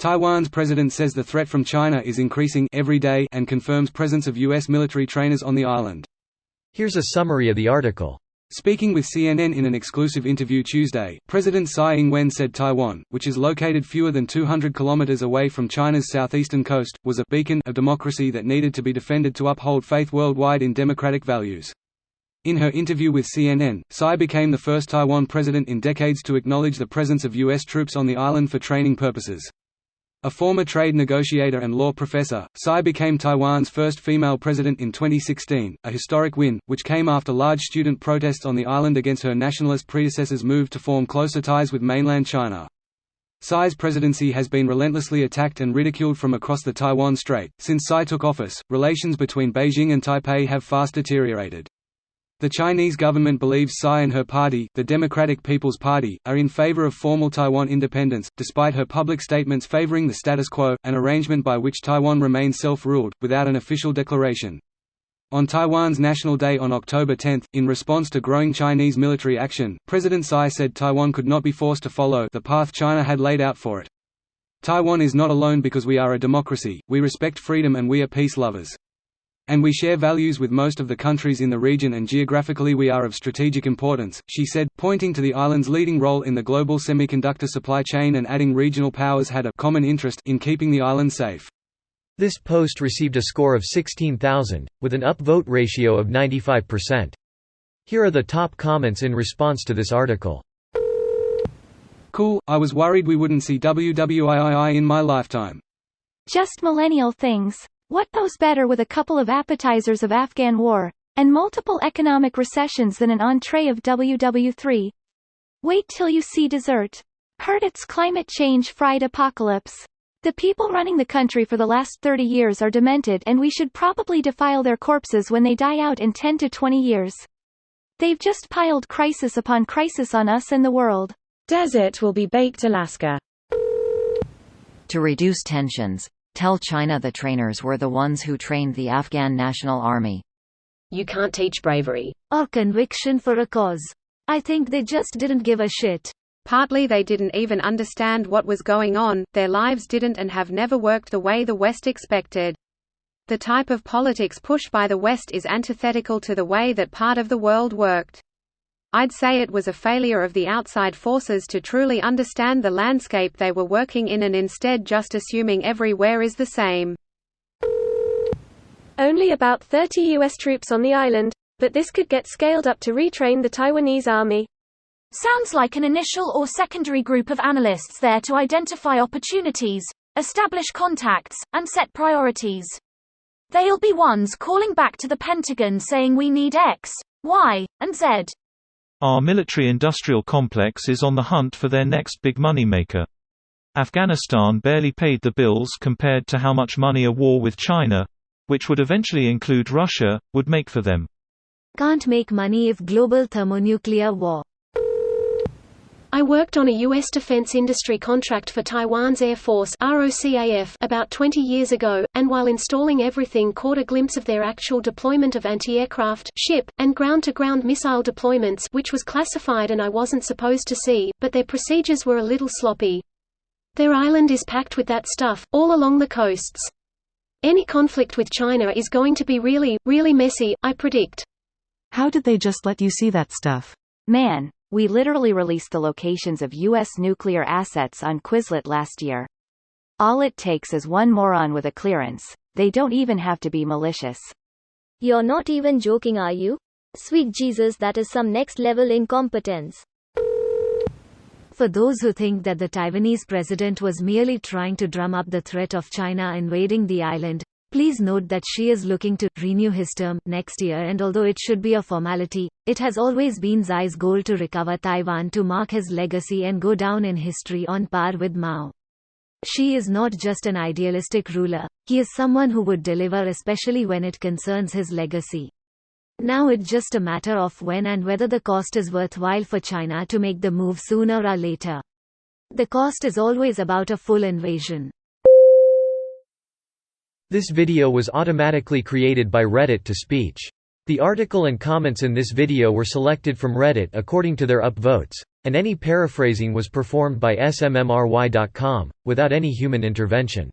Taiwan's president says the threat from China is increasing every day and confirms presence of U.S. military trainers on the island. Here's a summary of the article. Speaking with CNN in an exclusive interview Tuesday, President Tsai Ing-wen said Taiwan, which is located fewer than 200 kilometers away from China's southeastern coast, was a beacon of democracy that needed to be defended to uphold faith worldwide in democratic values. In her interview with CNN, Tsai became the first Taiwan president in decades to acknowledge the presence of U.S. troops on the island for training purposes. A former trade negotiator and law professor, Tsai became Taiwan's first female president in 2016, a historic win, which came after large student protests on the island against her nationalist predecessor's move to form closer ties with mainland China. Tsai's presidency has been relentlessly attacked and ridiculed from across the Taiwan Strait. Since Tsai took office, relations between Beijing and Taipei have fast deteriorated. The Chinese government believes Tsai and her party, the Democratic People's Party, are in favor of formal Taiwan independence, despite her public statements favoring the status quo, an arrangement by which Taiwan remains self-ruled, without an official declaration. On Taiwan's National Day on October 10, in response to growing Chinese military action, President Tsai said Taiwan could not be forced to follow the path China had laid out for it. Taiwan is not alone because we are a democracy, we respect freedom and we are peace lovers. And we share values with most of the countries in the region and geographically we are of strategic importance, she said, pointing to the island's leading role in the global semiconductor supply chain and adding regional powers had a common interest in keeping the island safe. This post received a score of 16,000, with an upvote ratio of 95%. Here are the top comments in response to this article. Cool, I was worried we wouldn't see WWII in my lifetime. Just millennial things. What goes better with a couple of appetizers of Afghan war, and multiple economic recessions than an entree of WW3? Wait till you see dessert. Heard it's climate change fried apocalypse. The people running the country for the last 30 years are demented and we should probably defile their corpses when they die out in 10 to 20 years. They've just piled crisis upon crisis on us and the world. Desert will be baked Alaska. To reduce tensions, tell China the trainers were the ones who trained the Afghan National Army. You can't teach bravery. Or conviction for a cause. I think they just didn't give a shit. Partly they didn't even understand what was going on, their lives didn't and have never worked the way the West expected. The type of politics pushed by the West is antithetical to the way that part of the world worked. I'd say it was a failure of the outside forces to truly understand the landscape they were working in and instead just assuming everywhere is the same. Only about 30 U.S. troops on the island, but this could get scaled up to retrain the Taiwanese army. Sounds like an initial or secondary group of analysts there to identify opportunities, establish contacts, and set priorities. They'll be ones calling back to the Pentagon saying we need X, Y, and Z. Our military-industrial complex is on the hunt for their next big moneymaker. Afghanistan barely paid the bills compared to how much money a war with China, which would eventually include Russia, would make for them. Can't make money if global thermonuclear war. I worked on a U.S. defense industry contract for Taiwan's Air Force (ROCAF) about 20 years ago, and while installing everything caught a glimpse of their actual deployment of anti-aircraft, ship, and ground-to-ground missile deployments, which was classified and I wasn't supposed to see, but their procedures were a little sloppy. Their island is packed with that stuff, all along the coasts. Any conflict with China is going to be really, really messy, I predict. How did they just let you see that stuff? Man. We literally released the locations of U.S. nuclear assets on Quizlet last year. All it takes is one moron with a clearance. They don't even have to be malicious. You're not even joking, are you? Sweet Jesus, that is some next-level incompetence. For those who think that the Taiwanese president was merely trying to drum up the threat of China invading the island, please note that she is looking to renew his term next year, and although it should be a formality, it has always been Tsai's goal to recover Taiwan to mark his legacy and go down in history on par with Mao. She is not just an idealistic ruler, he is someone who would deliver, especially when it concerns his legacy. Now it's just a matter of when and whether the cost is worthwhile for China to make the move sooner or later. The cost is always about a full invasion. This video was automatically created by Reddit to speech. The article and comments in this video were selected from Reddit according to their upvotes. and any paraphrasing was performed by smmry.com, without any human intervention.